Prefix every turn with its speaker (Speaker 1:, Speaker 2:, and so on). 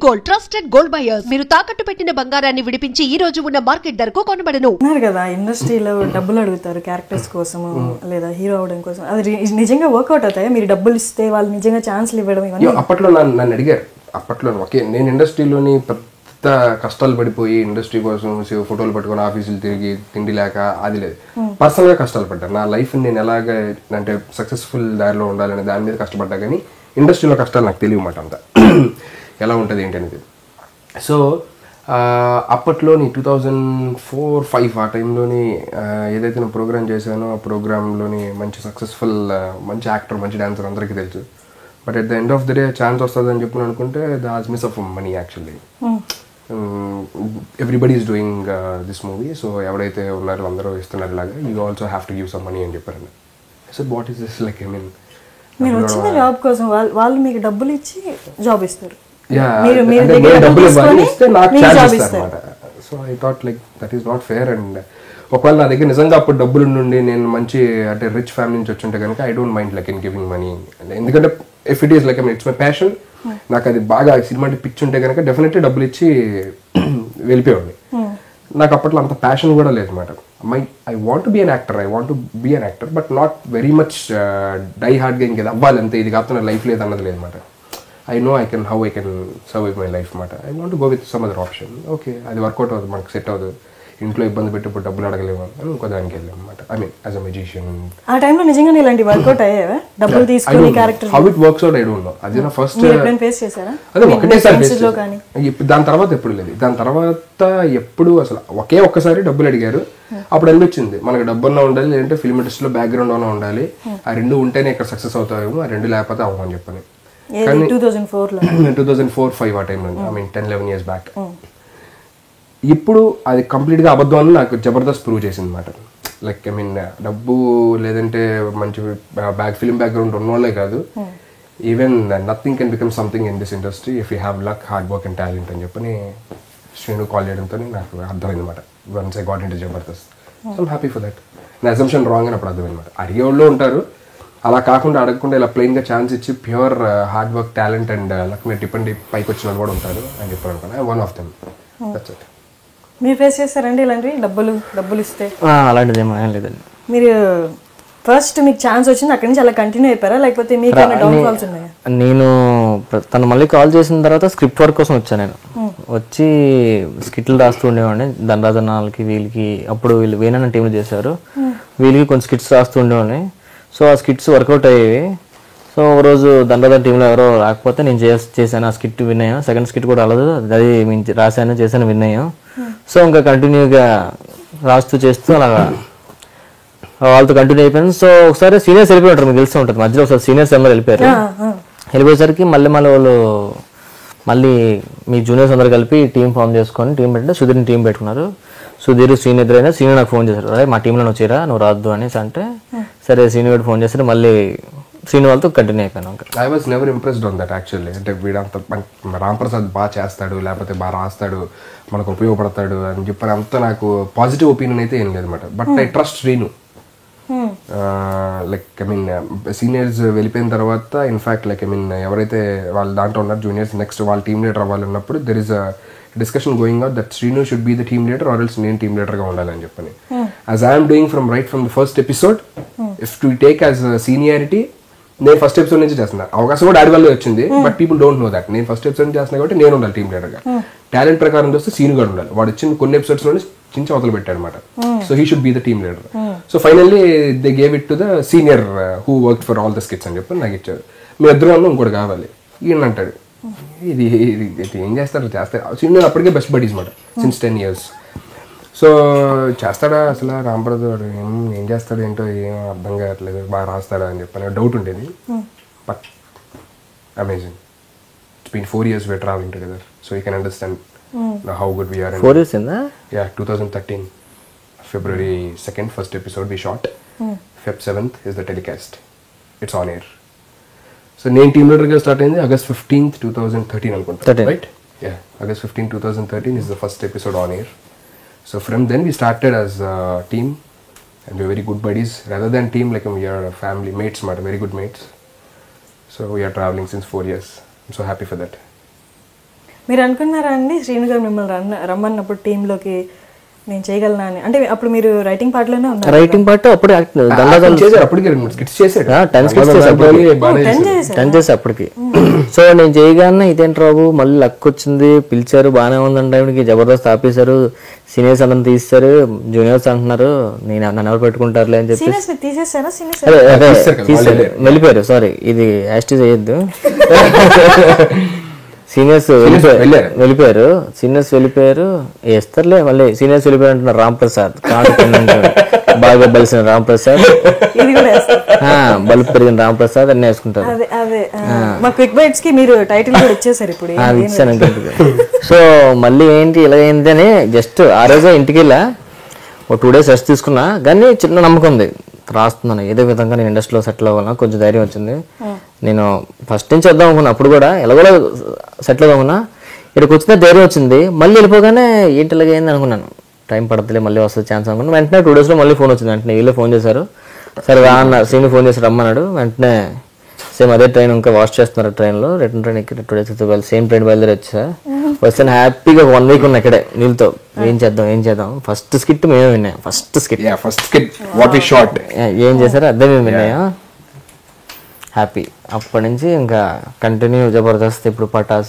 Speaker 1: Gold trusted gold buyers. మీరు తాకట్టు పెట్టిన బంగారాన్ని విడిపించి ఈ రోజు ఉన్న మార్కెట్ ధరకు కొనబడను.
Speaker 2: ఉన్నారు కదా ఇండస్ట్రీలో డబ్బులు అడుగుతారు క్యారెక్టర్స్ కోసం లేదా హీరో అవడం కోసం. అది నిజంగా వర్కౌట్ అవుతాయి? మీరు డబ్బులు ఇస్తే వాళ్ళు నిజంగా ఛాన్స్లు ఇవ్వడం ఇవన్నీ?
Speaker 3: అప్పట్లో నన్ను అడిగారు. అప్పట్లో ఓకే నేను ఇండస్ట్రీలోని పెద్ద కష్టాలు పడిపోయి ఇండస్ట్రీ కోసం ఫోటోలు పట్టుకొని ఆఫీసులు తిరిగి తిండి లేక అది లేదు. పర్సనల్గా కష్టాలు పడ్డాను. నా లైఫ్ నేను ఎలాగ అంటే సక్సెస్ఫుల్ దారిలో ఉండాలనే దాని మీద కష్టపడ్డా, కానీ ఇండస్ట్రీలో కష్టాలు నాకు తెలియమాట అంతా ఎలా ఉంటుంది ఏంటి అనేది. సో అప్పట్లోని 2004-05 ఆ టైంలోని ఏదైతే నేను ప్రోగ్రామ్ చేశానో ఆ ప్రోగ్రాంలోని మంచి సక్సెస్ఫుల్ మంచి యాక్టర్ మంచి డాన్సర్ అందరికీ తెలుసు. But at the end of the day chance వస్తుందని చెప్పి అనుకుంటే Das miss of money actually. Everybody is doing this movie, so ఎవరైతే ఉన్నారో అందరూ ఇస్తున్నారు ఇలాగా, you also have to give some money అని చెప్పారండి. So what is this like? I mean
Speaker 2: మీరు వచ్చిన జాబ్ కోసం వాళ్ళు మీకు డబ్బులు ఇచ్చి జాబ్ ఇస్తారు.
Speaker 3: డబ్బులు ఇవ్వాలి, ఇస్తే నాకు ఛాన్స్ ఇస్తారు అనమాట. So I thought like that is not fair. And ఒకవేళ నా దగ్గర నిజంగా అప్పుడు డబ్బులు నుండి నేను మంచి అంటే రిచ్ ఫ్యామిలీ నుంచి వచ్చి ఉంటే కనుక I don't mind like in giving money. ఎందుకంటే if it is like it's my passion, నాకు అది బాగా సినిమా అంటే పిచ్చి ఉంటే కనుక డెఫినెట్లీ డబ్బులు ఇచ్చి వెళ్ళిపోయేవాడిని. నాకు అప్పట్లో అంత ప్యాషన్ కూడా లేదు అనమాట. I want be an actor, I want be an actor, but not very much die హార్డ్గా ఇంకేది అవ్వాలి అంతే, ఇది కాకపోతే నా లైఫ్ లేదు అన్నది లేదు అనమాట. I know I can survive my life అనమాట. I want go with some other option. Okay అది వర్కౌట్ అవుతుంది, మనకు సెట్ అవుతుంది, ఇంట్లో ఇబ్బంది పెట్టినప్పుడు డబ్బులు అడగలేము అని ఇంకో దానికి వెళ్ళాం అనమాట. I mean as a musician.
Speaker 2: ఆ టైంలో నిజంగా ఇలాంటి వర్కౌట్ అయ్యేవా? డబ్బులు తీసుకుని character
Speaker 3: how it works out I don't know. అది నా ఫస్ట్
Speaker 2: ఫేస్ చేశారా?
Speaker 3: అదే ఒకటేసారి ఫేస్ చేశాను. దాని తర్వాత ఎప్పుడు లేదు. దాని తర్వాత ఎప్పుడు అసలు ఒక్కసారి డబ్బులు అడిగారు. అప్పుడు అనిపించింది మనకు డబ్బున్నా ఉండాలి, లేదంటే ఫిల్మ్ ఇండస్ట్రీలో బ్యాక్గ్రౌండ్ అన్నా ఉండాలి. ఆ రెండు ఉంటేనే ఇక్కడ సక్సెస్ అవుతాయేమో, ఆ రెండు లేకపోతే అవ్వమని చెప్పని. 2004-05 ఆ టైంలో, ఐ మీన్ 10-11 years బ్యాక్. ఇప్పుడు అది కంప్లీట్గా అబద్ధం అని నాకు జబర్దస్త్ ప్రూవ్ చేసింది అనమాట. లైక్ ఐ మీన్ డబ్బు లేదంటే మంచి ఫిల్మ్ బ్యాక్గ్రౌండ్ ఉన్నోళ్ళే కాదు, even nothing can become something in this industry if you have luck, hard work and talent అని చెప్పని శ్రీను కాల్ చేయడంతో నాకు అర్థమైంది అనమాట. Once I got into Jabardasth, so I'm happy for that. నా అజంప్షన్ రాంగ్ అని అప్పుడు అర్థమైంది. అడిగేవాళ్ళు ఉంటారు, అలా కాకుండా అడగకుండా ఇలా ప్లెయిన్గా ఛాన్స్ ఇచ్చి pure hard work talent and luck మీద డిపెండ్ పైకి వచ్చిన వాళ్ళు కూడా ఉంటారు అని చెప్పారు అనుకున్నా. One of them. That's it.
Speaker 2: మీరు ఫేస్ చేస్తారండి ఇలాంటివి? డబ్బులు ఇస్తే
Speaker 4: అలాంటిది ఏమీ లేదండి.
Speaker 2: మీరు ఫస్ట్ మీకు ఛాన్స్ వచ్చింది అక్కడి నుంచి అలా కంటిన్యూ అయిపోయారా, లేకపోతే మీకు డౌన్ ఫాల్స్ ఉన్నాయా?
Speaker 4: నేను తను మళ్ళీ కాల్ చేసిన తర్వాత స్క్రిప్ట్ వర్క్ కోసం వచ్చాను. నేను వచ్చి స్కిట్లు రాస్తూ ఉండేవాడిని. ధనరాజనాలకి వీళ్ళకి అప్పుడు వీళ్ళు వేనన్న టీంలో చేశారు, వీళ్ళకి కొంచెం స్కిట్స్ రాస్తూ ఉండేవాడిని. సో ఆ స్కిట్స్ వర్కౌట్ అయ్యేవి. సో ఒక రోజు ధనరాజన్ టీంలో ఎవరో రాకపోతే నేను చేశాను. ఆ స్కిట్ విన్ అయ్యాను. సెకండ్ స్కిట్ కూడా రాలేదు, అది రాశాను, చేశాను, విన్ అయ్యాను. సో ఇంకా కంటిన్యూగా రాస్తూ చేస్తూ అలాగా వాళ్ళతో కంటిన్యూ అయిపోయాను. సో ఒకసారి సీనియర్స్ వెళ్ళిపోయారు, మీకు తెలిసి ఉంటుంది. మధ్యలో ఒకసారి సీనియర్స్ అందరూ వెళ్ళిపోయేసరికి మళ్ళీ మళ్ళీ మీ జూనియర్స్ అందరూ కలిపి టీం ఫామ్ చేసుకొని టీం పెట్టితే సుధీర్ని టీం పెట్టుకున్నారు. సుధీర్ సీనియర్ అయినా సీనియర్ నాకు ఫోన్ చేశారు, అదే మా టీంలో నువ్వు చేరా, నువ్వు రాద్దు అనేసి అంటే సరే సీనియర్ ఫోన్ చేస్తే మళ్ళీ సీనియర్ వాళ్ళతో కంటిన్యూ అయిపోయాను.
Speaker 3: I was never impressed on that actually. అంటే వీడంత రామ్ ప్రసాద్ బాగా చేస్తాడు, లేకపోతే బాగా రాస్తాడు, మనకు ఉపయోగపడతాడు అని చెప్పని అంత నాకు పాజిటివ్ ఒపీనియన్ అయితే ఏం లేదన్నమాట. But I trust Srinu. Like I mean seniors వెళ్ళిపోయిన తర్వాత ఇన్ఫ్యాక్ట్ లైక్ ఐ మీన్ ఎవరైతే వాళ్ళ దాంట్లో ఉన్నారు జూనియర్స్, నెక్స్ట్ వాళ్ళ టీమ్ లీడర్ అవ్వాలన్నప్పుడు there is a discussion going out that Srinu should be the team leader or else నేను టీమ్ లీడర్గా ఉండాలని చెప్పని. As I'm doing from the first episode, if to take as seniority, నేను first episode నుంచి చేస్తున్నా. అవకాశం కూడా ఆడి వల్ల వచ్చింది, but people don't know that. నేను ఫస్ట్ ఎపిసోడ్ నుంచి చేస్తున్నా కాబట్టి నేను ఉండాలి టీమ్ లీడర్గా. టాలెంట్ ప్రకారం చూస్తే సీను గారు ఉండాలి. వాడు వచ్చిన కొన్ని ఎపిసోడ్స్లోనే చించి అవతలు పెట్టాడు అనమాట. So he should be the team leader. So finally they gave it to the senior who work for all the skits అని చెప్పి నాకు ఇచ్చారు. మీ ఇద్దరు వల్ల ఇంకోటి కావాలి ఈయన అంటాడు. ఇది ఏం చేస్తారు సీనియర్ అప్పటికే బెస్ట్ బడీస్ అనమాట సిన్స్ 10 years. సో చేస్తాడా అసలు రాంప్రసాద్ ఏం చేస్తాడు ఏంటో ఏం అర్థం కావట్లేదు, బాగా రాస్తాడా అని చెప్పి డౌట్ ఉండేది. But amazing. It's been 4 years we're traveling together, so you can understand how good we are.
Speaker 4: 4 years in that?
Speaker 3: Yeah, 2013 February 2nd first episode we shot. Feb 7th is the telecast. It's on air. So నేను team లీడర్గా start అయింది August 15th 2013 అనుకుంటా, right? Yeah, August 15th 2013 is the first episode on air. So from then we started as a team and we're very good buddies. Rather than team, like we are family mates, very good mates. So we are traveling since 4 years. I'm so happy for that.
Speaker 2: మీరు అనుకున్నారా అండి శ్రీను గారు మిమ్మల్ని రమ్మన్నప్పుడు టీంలోకి నేను చేయగలనా అని? అంటే అప్పుడు మీరు రైటింగ్ పార్ట్లోనే ఉన్నారు.
Speaker 4: రైటింగ్ పార్ట్ అప్పుడు
Speaker 3: చేశారు అప్పటికి స్కిట్స్ చేశాడు
Speaker 4: 10 స్కిట్స్
Speaker 3: బాగానే
Speaker 4: 10 చేసి అప్పటికి. సో నేను చేయగానే ఇదేంటి రాబు మళ్ళీ లక్ వచ్చింది, పిలిచారు, బాగానే ఉందంటే జబర్దస్త్ ఆపేశారు, సీనియర్స్ అందరం తీస్తారు, జూనియర్స్ అంటున్నారు, నన్ను ఎవరు పెట్టుకుంటారులే అని చెప్పి
Speaker 2: సీనియర్స్ ని తీసేసారా? సీనియర్స్
Speaker 4: అదే తీసారు, వెళ్ళిపోయారు. సారీ, ఇది యాస్టిజ్ చేయొద్దు. సీనియర్స్ వెళ్ళిపోయారు, సీనియర్స్ వెళ్ళిపోయారు, వేస్తారులే మళ్ళీ. సీనియర్స్ వెళ్ళిపోయారు అంటున్నారు రామ్ ప్రసాద్, బాగా బలిసిన రామ్ ప్రసాద్,
Speaker 2: ఇది కూడా వేస్తారు.
Speaker 4: బల్బు పెరిగిన రామ్ ప్రసాద్ అన్నీ వేసుకుంటారు.
Speaker 2: అదే అదే మా క్విక్ బైట్స్ కి మీరు టైటిల్ కూడా ఇచ్చేసారు ఇప్పుడు.
Speaker 4: ఇచ్చాను. సో మళ్ళీ ఏంటి ఇలా ఏంటి అని జస్ట్ ఆ రోజే ఇంటికి వెళ్ళా, ఒక 2 days రెస్ట్ తీసుకున్నా. కానీ చిన్న నమ్మకం ఉంది, రాస్తున్నాను ఏదో విధంగా నేను ఇండస్ట్రీలో సెటిల్ అవ్వాలన్నా కొంచెం ధైర్యం వచ్చింది. నేను ఫస్ట్ నుంచి వద్దాం అనుకున్నా, అప్పుడు కూడా ఎలాగో సెటిల్ అవుదామన్నా, ఇక్కడికి వచ్చిన ధైర్యం వచ్చింది. మళ్ళీ వెళ్ళిపోగానే ఏంటి ఇలాగ అయింది అనుకున్నాను, టైం పడుతుంది మళ్ళీ వస్తుంది ఛాన్స్ అనుకున్నాను. వెంటనే 2 days లో మళ్ళీ ఫోన్ వచ్చింది. వెంటనే వీళ్ళే ఫోన్ చేశారు, సరే రా అన్న, శ్రీని ఫోన్ చేసి రమ్మన్నాడు. వెంటనే సేమ్ అదే ట్రైన్ ఇంకా వాష్ చేస్తున్నారు ట్రైన్లో, రిటర్న్ ట్రైన్ ఎక్కి 2 days సేమ్ ట్రైన్ బయలుదేరి వచ్చా. వస్తాను హ్యాపీగా 1 week ఉన్నా ఇక్కడే నీళ్ళతో. ఏం చేద్దాం ఫస్ట్ స్కిట్ మేమే విన్నాం. ఫస్ట్ స్కిట్ ఏం చేశారో అదే మేము విన్నాయా, హ్యాపీ. అప్పటి నుంచి ఇంకా కంటిన్యూ జబర్దస్త్, ఇప్పుడు పటాస్,